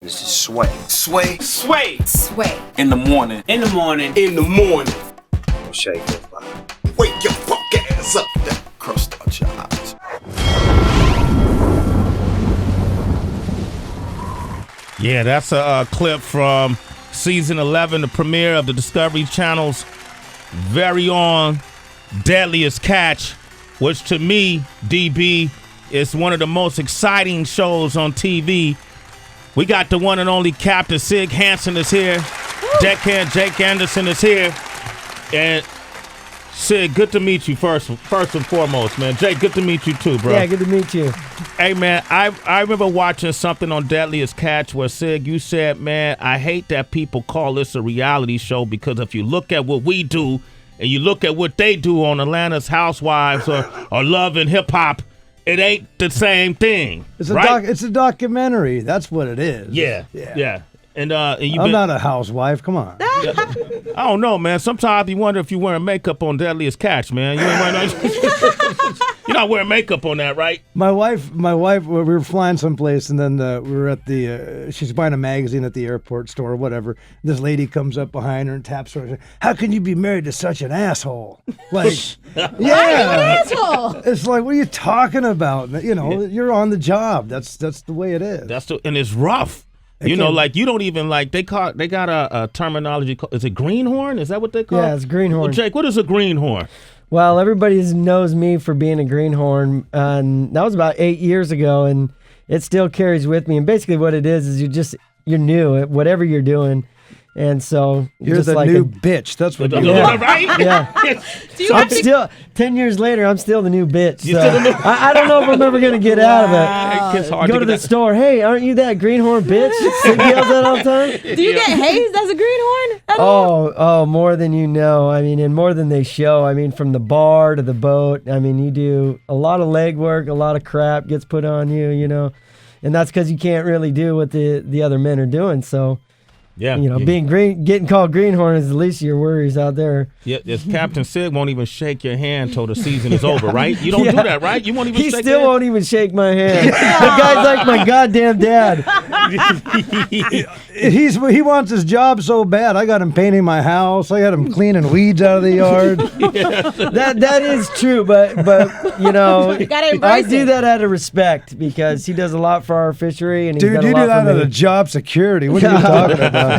This is Sway. Sway. Sway. Sway. In the morning. In the morning. In the morning. Shake it, body. Wake your punk ass up. That crust out your eyes. Yeah, that's a clip from season 11, the premiere of the Discovery Channel's very own Deadliest Catch, which to me, DB, is one of the most exciting shows on TV. We got the one and only Captain Sig Hansen is here. Deckhand Jake Anderson is here. And Sig, good to meet you first and foremost, man. Jake, good to meet you too, bro. Yeah, good to meet you. Hey, man, I remember watching something on Deadliest Catch where, Sig, you said, man, I hate that people call this a reality show because if you look at what we do and you look at what they do on Atlanta's Housewives or Love and Hip Hop, it ain't the same thing. It's a right? it's a documentary. That's what it is. Yeah. And I'm not a housewife. Come on. I don't know, man. Sometimes you wonder if you're wearing makeup on Deadliest Catch, man. You ain't wearing you're not wearing makeup on that, right? My wife. We were flying someplace, and then we were at the. She's buying a magazine at the airport store or whatever. This lady comes up behind her and taps her. How can you be married to such an asshole? Like, yeah, Asshole. it's like, what are you talking about? You know, you're on the job. That's the way it is. And it's rough. You know, like you don't even like they got a terminology. Is it greenhorn? Is that what they call it? Yeah, it's greenhorn. Well, Jake, what is a greenhorn? Well, everybody knows me for being a greenhorn, and that was about 8 years ago, and it still carries with me. And basically, what it is you're new at whatever you're doing, and so you're just the like new bitch. That's what you're doing, right? Yeah. So I'm still 10 years later. I'm still the new bitch. So I don't know if I'm ever gonna get out of it. It's hard Go to the store. Hey, aren't you that greenhorn bitch? Sig yells that all the time. Do you get hazed as a greenhorn at all? Oh, more than you know. I mean, and more than they show. I mean, from the bar to the boat. I mean, you do a lot of leg work, a lot of crap gets put on you, you know. And that's because you can't really do what the other men are doing. So, yeah, you know, getting called greenhorn is the least of your worries out there. Yeah, Captain Sig won't even shake your hand till the season is over, right? You don't do that, right? You won't even. He shake still won't even shake my hand. The guy's like my goddamn dad. He wants his job so bad. I got him painting my house. I got him cleaning weeds out of the yard. That is true, but you know, You gotta I embrace do it. that out of respect because he does a lot for our fishery, and he's Dude, done you a do lot that for out me. of job security. What are you talking about?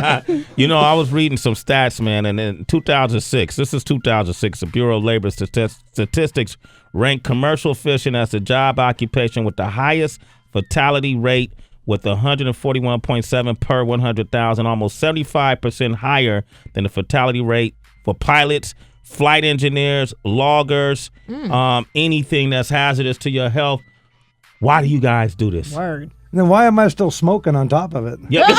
You know, I was reading some stats, man, and in 2006, this is 2006, the Bureau of Labor Statistics ranked commercial fishing as the job occupation with the highest fatality rate with 141.7 per 100,000, almost 75% higher than the fatality rate for pilots, flight engineers, loggers, anything that's hazardous to your health. Why do you guys do this? Word. Then why am I still smoking on top of it? Yep. We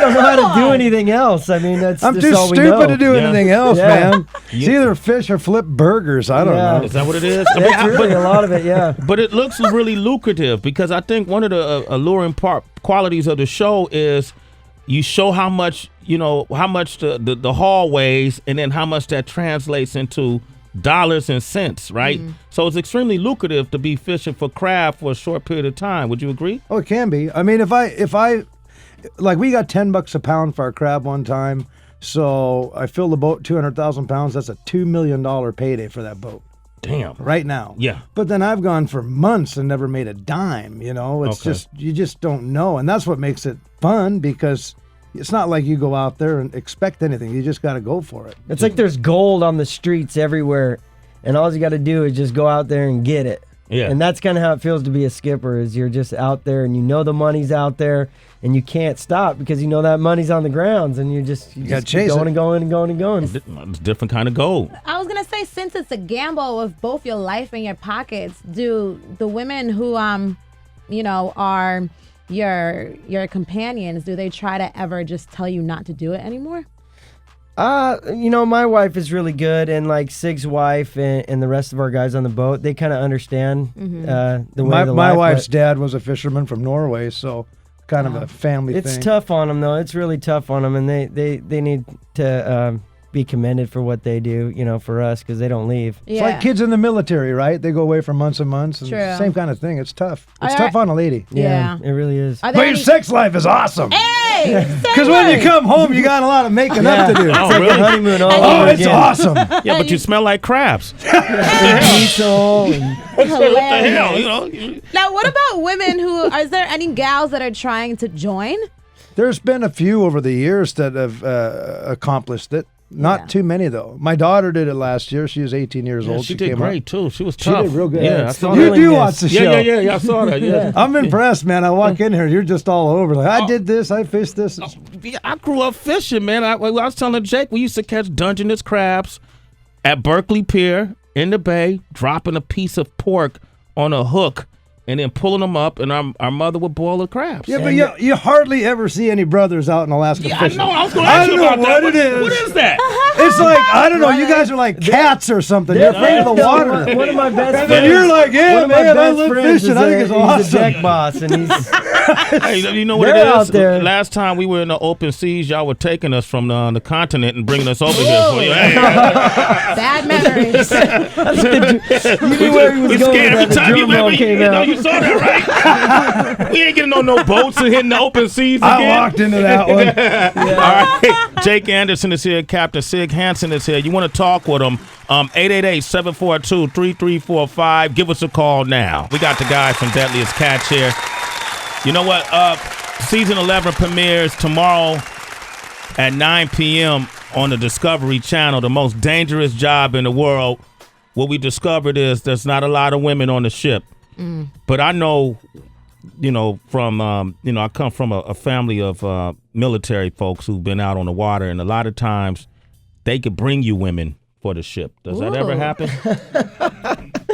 don't know how to do anything else. I mean, that's I'm just too all we know. stupid to do anything else, Yeah. man. It's either fish or flip burgers. I don't know. Is that what it is? That's really a lot of it, yeah. But it looks really lucrative because I think one of the alluring qualities of the show is you show how much the haul weighs and then how much that translates into dollars and cents, right? So it's extremely lucrative to be fishing for crab for a short period of time. Would you agree? Oh, it can be. I mean, if I like, we got $10 a pound for our crab one time. So I filled the boat 200,000 pounds. That's a $2 million payday for that boat. Damn. Right now. Yeah. But then I've gone for months and never made a dime, you know? It's Okay. you just don't know. And that's what makes it fun because it's not like you go out there and expect anything. You just got to go for it. It's like there's gold on the streets everywhere, and all you got to do is just go out there and get it. Yeah. And that's kind of how it feels to be a skipper, is you're just out there and you know the money's out there and you can't stop because you know that money's on the grounds and you gotta just keep chase going it. and going and going and going. It's a different kind of gold. I was gonna say, since it's a gamble with both your life and your pockets, do the women who are your companions, do they try to ever just tell you not to do it anymore? My wife is really good, and like Sig's wife and the rest of our guys on the boat, they kind of understand the way My of the life, wife's but dad was a fisherman from Norway, so kind of a family it's thing. tough on them though. It's really tough on them, and they need to be commended for what they do, for us, because they don't leave. It's like kids in the military, right? They go away for months and months. And True. Same kind of thing. It's tough. It's tough on a lady. Yeah. It really is. Are But there your any- sex life is awesome. Hey! Because when you come home, you got a lot of making up to do. Oh, It's like a really? honeymoon all Oh, over it's again. awesome. Yeah, but you smell like crabs. Diesel and What the Hilarious. hell? You know? Now, what about women who, is there any gals that are trying to join? There's been a few over the years that have accomplished it. Not too many, though. My daughter did it last year. She was 18 years old. She did came great, up. too. She was She tough. did real good. Yeah, I saw You that. do watch the show. Yeah, I saw that. Yeah. I'm impressed, man. I walk in here, you're just all over. Like, I did this, I fished this. Yeah, I grew up fishing, man. I was telling Jake, we used to catch Dungeness crabs at Berkeley Pier in the bay, dropping a piece of pork on a hook and then pulling them up, and our mother would boil the crabs. Yeah, but you hardly ever see any brothers out in Alaska Yeah, I fishing. know. I was going to ask you about that. What is that? It's like, I don't know, you guys are like cats or something. You're afraid of the water. One of my best And friends. then you're like, one yeah, of my man, I best love friends fishing. is I think it's he's awesome. a deck boss, and he's Hey, you know what it They're is? out there. Last time we were in the open seas, y'all were taking us from the continent and bringing us over here for you. Hey, Bad memories. you knew where he was we going scared with every that. The time you drum roll remember. came You know, out. you saw that, right? We ain't getting on no boats and hitting the open seas again. I walked into that one. All right. Jake Anderson is here. Captain Sig Hansen is here. You want to talk with him? 888-742-3345. Give us a call now. We got the guys from Deadliest Catch here. You know what? Season 11 premieres tomorrow at 9 p.m. on the Discovery Channel. The most dangerous job in the world. What we discovered is there's not a lot of women on the ship. But I know, from, I come from a family of military folks who've been out on the water, and a lot of times they could bring you women for the ship. Does that ever Ooh. happen?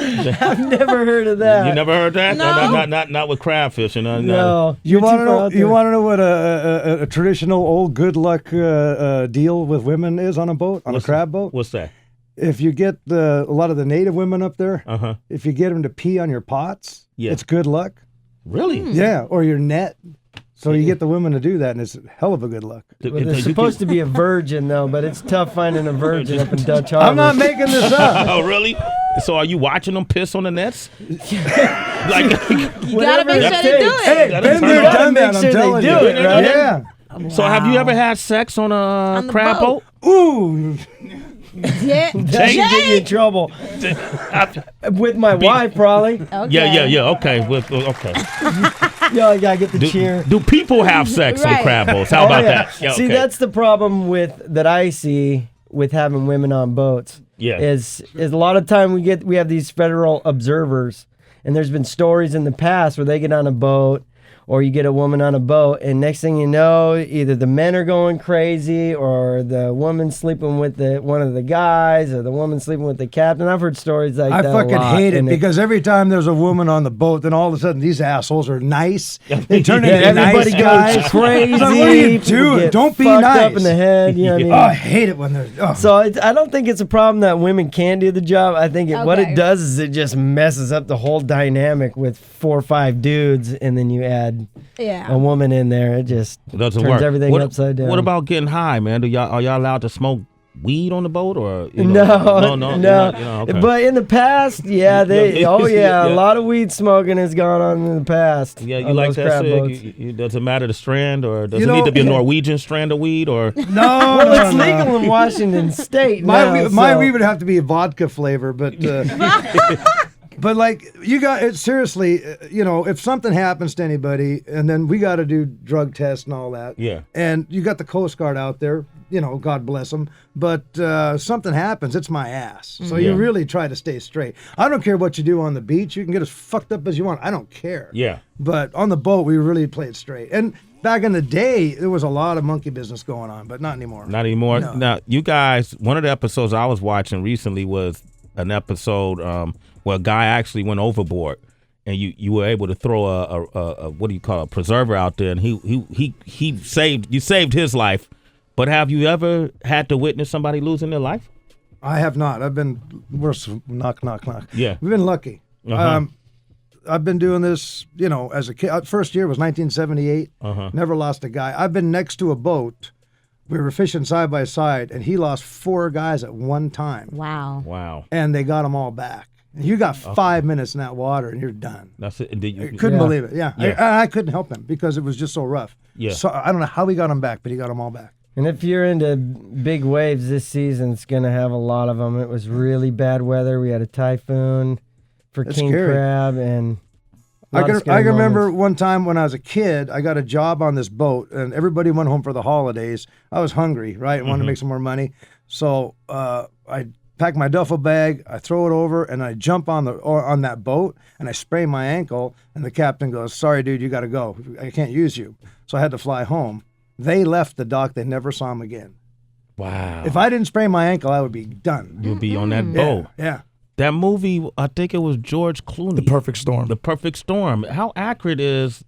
I've never heard of that. You never heard that? No. Not with crab fishing. No. No. You You're want too to far know? out You there. want to know what a traditional old good luck deal with women is on a boat, on a crab boat? What's that? If you get a lot of the native women up there, Uh-huh. if you get them to pee on your pots, Yeah. it's good luck. Really? Yeah, or your net. So you get the women to do that, and it's hell of a good luck. Well, they're supposed to be a virgin, though, but it's tough finding a virgin up in Dutch Harbor. I'm not making this up. Oh, really? So are you watching them piss on the nets? You gotta make sure it they do takes. it. Hey, Gotta been turn there, around done and that. make I'm sure they telling do you. it, right? Yeah. So have you ever had sex on a On the crab boat? boat. Ooh. Yeah. That should get you in trouble. With my wife, probably. Okay. Yeah. Okay. Okay. Yeah, I gotta get the cheer. Do people have sex on Right. crab boats? How about that? Yeah, See, okay. that's the problem that I see with having women on boats. Yeah. Is a lot of time we have these federal observers, and there's been stories in the past where they get on a boat, or you get a woman on a boat, and next thing you know, either the men are going crazy, or the woman sleeping with one of the guys, or the woman sleeping with the captain. I've heard stories like I that. fucking a lot, hate it and because every time there's a woman on the boat, then all of a sudden these assholes are nice. They turn yeah, into nice everybody guys. goes crazy. It's like, what are you people doing? get Don't be fucked nice. up in the head. You know what I mean? Oh, I hate it when there's. Oh. So I don't think it's a problem that women can do the job. I think what Okay. it does is it just messes up the whole dynamic with 4 or 5 dudes, and then you add Yeah. a woman in there. It just It doesn't turns work. everything upside down. What about getting high, man? Are y'all allowed to smoke weed on the boat, or No. you're not, okay. But in the past, yeah, Yeah. a lot of weed smoking has gone on in the past. Yeah, you on like those that, crab Sig? boats. Does it matter the strand, or does You it need know- to be a Norwegian strand of weed, or? No, Well, it's no, legal no. in Washington State My now. weed so- would have to be a vodka flavor, but but like you got it seriously. If something happens to anybody, and then we got to do drug tests and all that. Yeah. And you got the Coast Guard out there. God bless them. But something happens, it's my ass. So you Yeah. really try to stay straight. I don't care what you do on the beach. You can get as fucked up as you want. I don't care. Yeah. But on the boat, we really play it straight. And back in the day, there was a lot of monkey business going on, but not anymore. Not anymore. No. Now, you guys, one of the episodes I was watching recently was an episode where a guy actually went overboard, and you were able to throw a what do you call it, a preserver out there, and he saved his life. But have you ever had to witness somebody losing their life? I have not. I've been worse. Knock, knock, knock. Yeah. We've been lucky. Uh-huh. I've been doing this, as a kid. First year was 1978. Uh-huh. Never lost a guy. I've been next to a boat We were fishing side by side, and he lost 4 guys at one time. Wow. Wow. And they got them all back. And you got 5 minutes in that water, and you're done. That's it. Did you, Couldn't Yeah. believe it. Yeah. I couldn't help him because it was just so rough. Yeah. So I don't know how he got them back, but he got them all back. And if you're into big waves this season, it's going to have a lot of them. It was really bad weather. We had a typhoon for That's king scary. crab, and a I lot of can scary remember moments. one time when I was a kid, I got a job on this boat, and everybody went home for the holidays. I was hungry, right? Wanted to make some more money. So I pack my duffel bag, I throw it over, and I jump on that boat, and I sprain my ankle. And the captain goes, "Sorry, dude, you got to go. I can't use you." So I had to fly home. They left the dock. They never saw him again. wow. If I didn't sprain my ankle, I would be done. You'll be on that boat. Yeah. That movie, I think it was George Clooney. The Perfect Storm. The Perfect Storm. How accurate is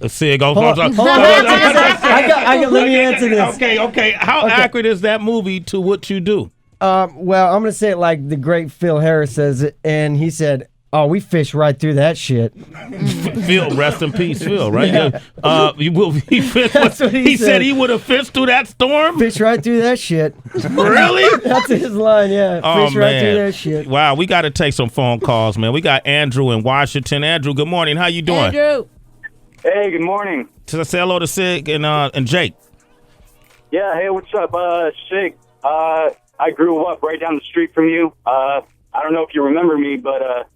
Sig? Hold on, I got, let me answer this. Okay. How accurate is that movie to what you do? Well, I'm going to say it like the great Phil Harris says it, and he said, "Oh, we fish right through that shit." Phil, rest in peace, Phil. Right? Yeah. He fished. That's what he said. said. He would have fished through that storm. Fish right through that shit. Really? That's his line, yeah. Oh, Fish right man. through that shit. Wow, we got to take some phone calls, man. We got Andrew in Washington. Andrew, good morning. How you doing? Andrew. Hey, good morning. So say hello to Sig and Jake. Yeah, hey, what's up? Sig, I grew up right down the street from you. I don't know if you remember me, but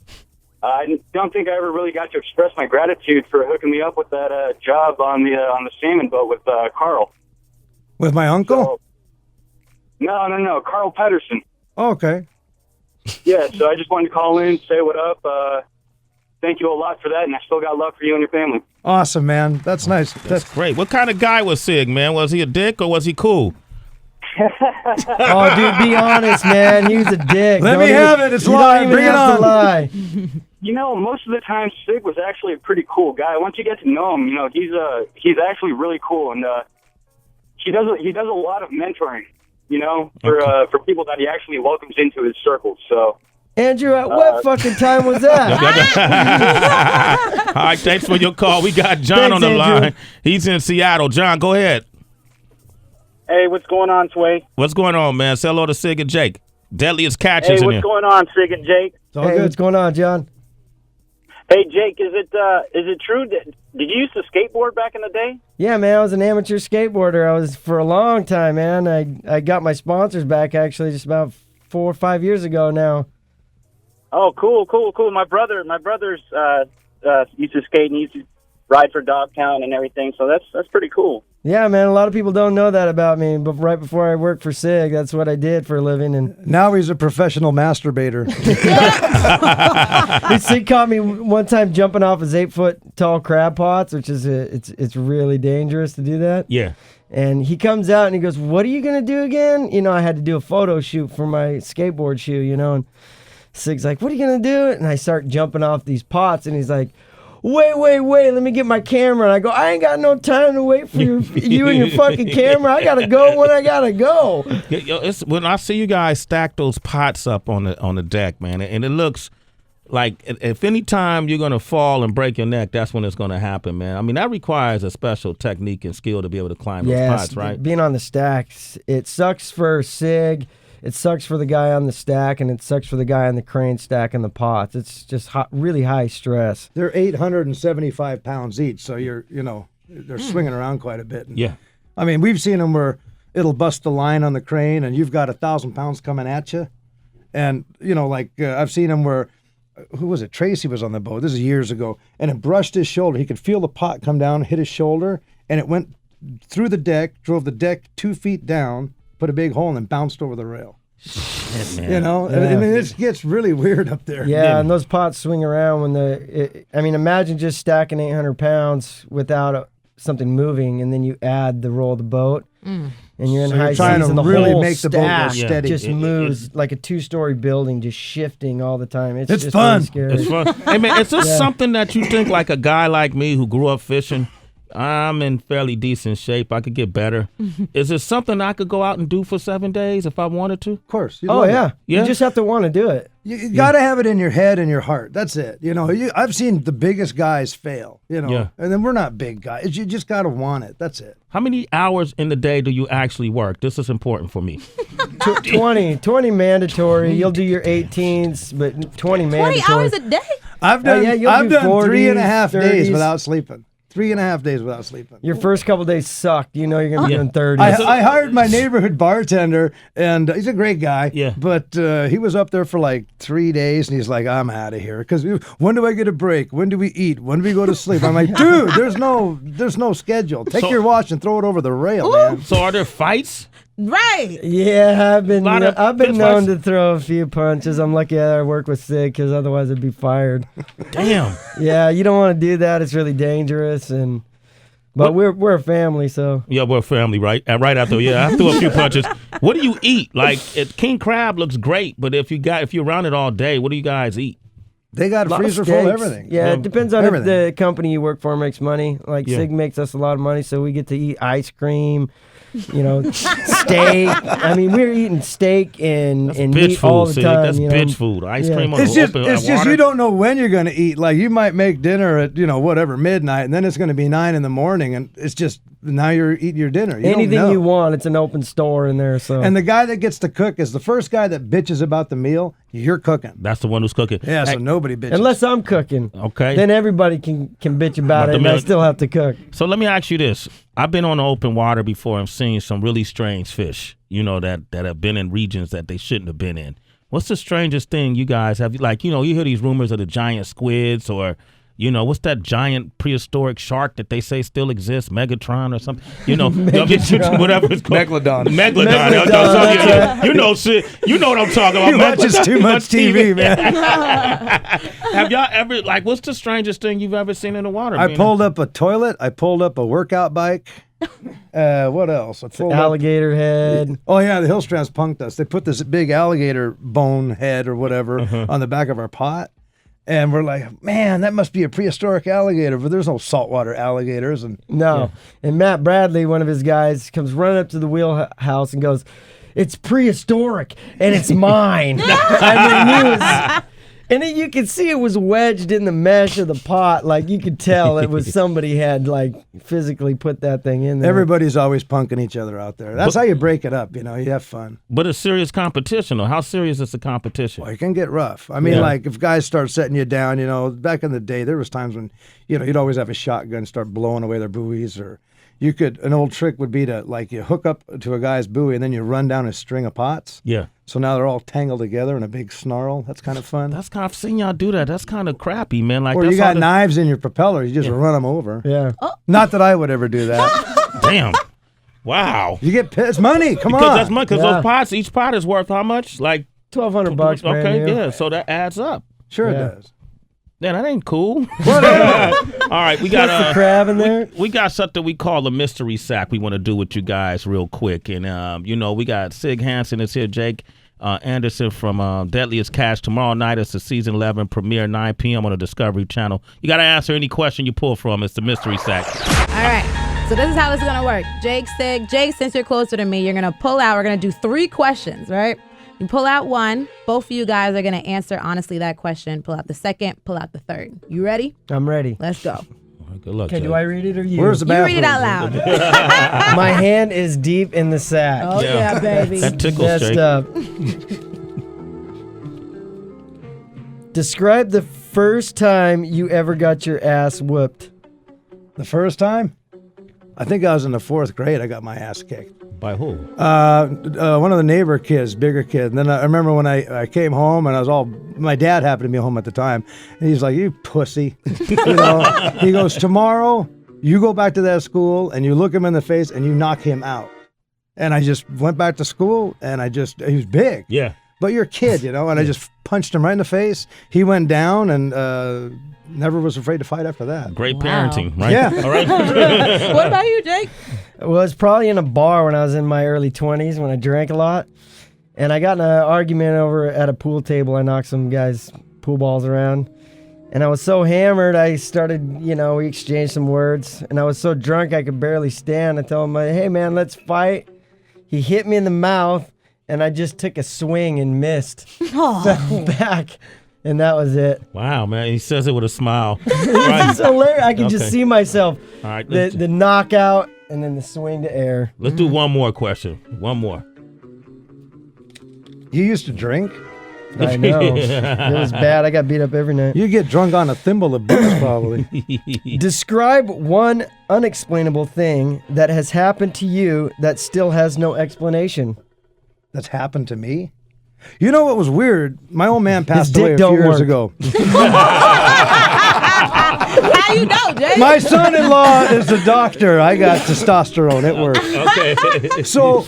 I don't think I ever really got to express my gratitude for hooking me up with that job on the salmon boat with Carl. With my uncle? So, no, Carl Pedersen. Oh, okay. Yeah, so I just wanted to call in, say what up. Thank you a lot for that, and I still got love for you and your family. Awesome, man. That's nice. That's great. What kind of guy was Sig, man? Was he a dick or was he cool? Oh, dude, be honest, man. He was a dick. Let Don't me even- have it. It's you don't live. even Bring it have to on. lie. You know, most of the time, Sig was actually a pretty cool guy. Once you get to know him, you know, he's actually really cool, and he does a lot of mentoring, you know, for people that he actually welcomes into his circles. So, Andrew, at what fucking time was that? All right, thanks for your call. We got John Thanks, on the Andrew. line. He's in Seattle. John, go ahead. Hey, what's going on, Sway? What's going on, man? Say hello to Sig and Jake. Deadliest Catch Hey, is in what's here. going on, Sig and Jake? It's all Hey, good. what's going on, John? Hey, Jake, is it true that did you used to skateboard back in the day? Yeah, man, I was an amateur skateboarder. I was for a long time, man. I got my sponsors back actually just about 4 or 5 years ago now. Oh, cool. My brothers used to skate and used to ride for Dogtown and everything. So that's pretty cool. Yeah, man, a lot of people don't know that about me, but right before I worked for Sig, that's what I did for a living. And Now he's a professional masturbator. Sig caught me one time jumping off his 8-foot tall crab pots, which is it's really dangerous to do that. Yeah. And he comes out and he goes, "What are you gonna do again?" You know, I had to do a photo shoot for my skateboard shoe, you know, and Sig's like, "What are you gonna do?" And I start jumping off these pots, and he's like, Wait, let me get my camera. And I go, "I ain't got no time to wait for you and your fucking camera. I gotta go when I gotta go." When I see you guys stack those pots up on the deck, man, and it looks like if any time you're gonna fall and break your neck, that's when it's gonna happen, man. I mean, that requires a special technique and skill to be able to climb those pots, right? Being on the stacks, it sucks for Sig. It sucks for the guy on the stack, and it sucks for the guy on the crane stacking the pots. It's just really high stress. They're 875 pounds each, so they're swinging around quite a bit. And, Yeah. I mean, we've seen them where it'll bust the line on the crane, and you've got 1,000 pounds coming at you. And I've seen them where, who was it? Tracy was on the boat. This is years ago, and it brushed his shoulder. He could feel the pot come down, hit his shoulder, and it went through the deck, drove the deck 2 feet down, put a big hole, and then bounced over the rail. Man. You know, I mean, it gets really weird up there. Yeah, and those pots swing around when imagine just stacking 800 pounds without something moving, and then you add the roll of the boat, and you're in So high you're trying seas, to and the really whole make the boat go stack steady. just moves like a 2-story building, just shifting all the time. It's It's just fun. really scary. It's fun. Hey, man, is this something that you think like a guy like me who grew up fishing? I'm in fairly decent shape. I could get better. Is it something I could go out and do for 7 days if I wanted to? Of course. Oh yeah. Yeah? You just have to want to do it. You got to have it in your head and your heart. That's it. I've seen the biggest guys fail, Yeah. and then we're not big guys. You just got to want it. That's it. How many hours in the day do you actually work? This is important for me. 20 mandatory. You'll do your 18s, but 20 mandatory. 20 hours a day? I've done, you'll I've do done 40s, 3.5 days 30s. without sleeping. 3.5 days without sleeping. Your first couple days sucked. You know you're going to be doing 30. I hired my neighborhood bartender, and he's a great guy. Yeah. But he was up there for like 3 days, and he's like, I'm out of here. Because when do I get a break? When do we eat? When do we go to sleep? I'm like, dude, there's no schedule. Take your watch and throw it over the rail, man. So are there fights? Right. Yeah, I've been Lot of known fist to throw a few punches. I'm lucky that I work with Sig because otherwise I'd be fired. Damn. Yeah, you don't want to do that. It's really dangerous, but we're a family, so. Yeah, we're a family, right? Right after, I threw a few punches. What do you eat? Like, king crab looks great, but if you're around it all day, what do you guys eat? They got a Lot of freezer full of steaks. everything. Yeah, it depends on everything. if the company you work for makes money. Like Sig makes us a lot of money, so we get to eat ice cream, steak. I mean, we're eating steak and Bitch meat food, all the see? time. That's bitch food. Ice cream on It's the just, open it's just water. you don't know when you're going to eat. Like you might make dinner at whatever midnight, and then it's going to be 9 a.m, and it's just now you're eating your dinner. You don't Anything know. you want, it's an open store in there. So And the guy that gets to cook is the first guy that bitches about the meal. You're cooking. That's the one who's cooking. Yeah, so Hey, nobody bitches. unless I'm cooking, Okay. then everybody can bitch about But it, the and I meal- still have to cook. So let me ask you this. I've been on the open water before and seen some really strange fish, that have been in regions that they shouldn't have been in. What's the strangest thing you guys have? Like, you hear these rumors of the giant squids or, what's that giant prehistoric shark that they say still exists, Megatron or something? Whatever it's called. Megalodon. Megalodon. You know shit. You know what I'm talking about. He watches too much TV, man. Have y'all ever, what's the strangest thing you've ever seen in the water? I pulled up a toilet. I pulled up a workout bike. What else? I pulled up. Alligator head. Oh yeah, the Hillstrands punked us. They put this big alligator bone head or whatever on the back of our pot, and we're like, man, that must be a prehistoric alligator, but there's no saltwater alligators. And No. And Matt Bradley, one of his guys, comes running up to the wheelhouse and goes, "It's prehistoric and it's mine." And then you could see it was wedged in the mesh of the pot. Like you could tell it was somebody had physically put that thing in there. everybody's always punking each other out there. That's how you break it up. You have fun. But it's serious competition, though. How serious is the competition? Well, it can get rough. I mean, if guys start setting you down, back in the day, there was times when, you'd always have a shotgun start blowing away their buoys, or an old trick would be to you hook up to a guy's buoy and then you run down a string of pots. Yeah. So now they're all tangled together in a big snarl. That's kind of fun. I've seen y'all do that. That's kind of crappy, man. Or that's you got all the- knives in your propeller. You just run them over. Yeah. Not that I would ever do that. Damn. Wow. You get pissed. Money. Come Because on. that's money. Because those pots, each pot is worth how much? Like $1,200 brand okay, new. yeah. So that adds up. Sure Yeah. it does. Yeah, that ain't cool. Whatever. All right, we got What's the crab in there? We got something we call a mystery sack. We want to do with you guys real quick, and we got Sig Hansen is here, Jake Anderson from Deadliest Catch. Tomorrow night it's the season 11 premiere, 9 p.m. on the Discovery Channel. You got to answer any question you pull from. It's the mystery sack. All right. So this is how this is going to work. Jake, since you're closer to me, you're going to pull out. We're going to do 3 questions, right? You pull out one. Both of you guys are going to answer honestly that question. Pull out the second. Pull out the third. You ready? I'm ready. Let's go. All right, good luck, Okay, Jake. do I read it or you? Where's the You bathroom? read it out loud. My hand is deep in the sack. Oh, yeah, baby. That tickles, Messed Jake. up. Describe the first time you ever got your ass whooped. The first time? I think I was in the 4th grade. I got my ass kicked. By who? One of the neighbor kids, bigger kid. And then I remember when I came home and my dad happened to be home at the time. And he's like, "You pussy." He goes, "Tomorrow you go back to that school and you look him in the face and you knock him out." And I just went back to school and he was big. Yeah. But you're a kid, and I just punched him right in the face. He went down and never was afraid to fight after that. Great Wow. parenting, right? Yeah. All right. What about you, Jake? Well, it's probably in a bar when I was in my early 20s when I drank a lot. And I got in an argument over at a pool table. I knocked some guys' pool balls around. And I was so hammered, I started, we exchanged some words. And I was so drunk I could barely stand. I told him, "Hey, man, let's fight." He hit me in the mouth. and I just took a swing and missed. Fell back, and that was it. Wow, man. He says it with a smile. It's hilarious. I can just see myself. All right, The knockout and then the swing to air. let's do one more question. One more. You used to drink? I know. It was bad. I got beat up every night. You get drunk on a thimble of booze, probably. Describe one unexplainable thing that has happened to you that still has no explanation. That's happened to me? You know what was weird? My old man passed dick away a don't few years work. ago. How you know, Jay? My son-in-law is a doctor. I got testosterone. It works. Okay. So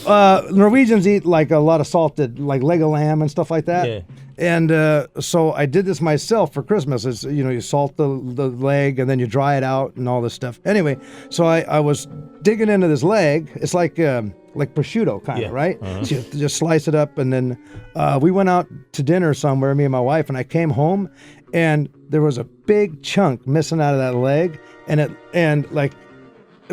Norwegians eat like a lot of salted, like leg of lamb and stuff like that. Yeah. And so I did this myself for Christmas. It's, you salt the leg and then you dry it out and all this stuff. Anyway, so I was digging into this leg. It's like prosciutto kind of, right? So you just slice it up, and then we went out to dinner somewhere, me and my wife, and I came home, and there was a big chunk missing out of that leg, and it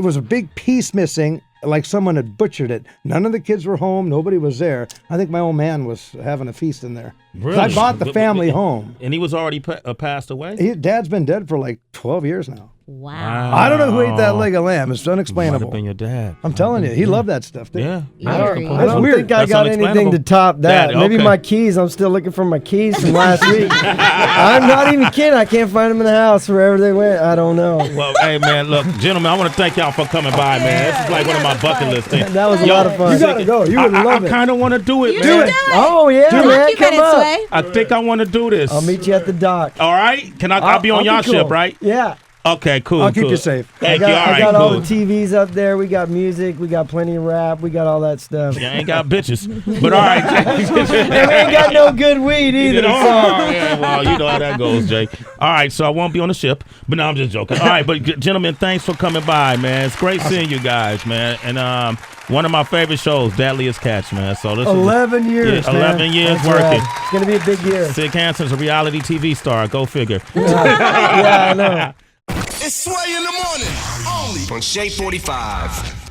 was a big piece missing, like someone had butchered it. None of the kids were home. Nobody was there. I think my old man was having a feast in there. 'Cause Really? I bought the family home. And he was already passed away? Dad's been dead for like 12 years now. Wow. I don't know who ate that leg of lamb. It's Might have unexplainable. been your dad. I'm telling you, he loved that stuff. Didn't he? Yeah. I don't, Very. I don't weird. think I That's got anything unexplainable. to top that. Maybe okay. my keys. I'm still looking for my keys from last week. I'm not even kidding. I can't find them in the house wherever they went. I don't know. Well, hey, man, look, gentlemen, I want to thank y'all for coming by, man. This is like one of my bucket list things. That was a lot of fun. You gotta go. You would love I it. kind of want to do it, You man. should do it. Oh yeah, man, Document come it, up. Sway. I think I want to do this. I'll meet you at the dock. All right? I'll be on y'all cool. ship, right? Yeah. Okay, cool. I'll keep cool. you safe. Thank you. All I right, got all cool. the TVs up there. We got music. We got plenty of rap. We got all that stuff. Yeah, I ain't got bitches. But all right. And we ain't got no good weed either. Oh, So. yeah, well, you know how that goes, Jay. All right, so I won't be on the ship, but no, I'm just joking. All right, but gentlemen, thanks for coming by, man. It's great seeing you guys, man. And one of my favorite shows, Deadliest Catch, man. So this 11 years, Yeah, man. 11 years That's working. right. It's gonna be a big year. Sig Hansen's a reality TV star. Go figure. Yeah, I know. It's Sway in the morning, only on Shea 45.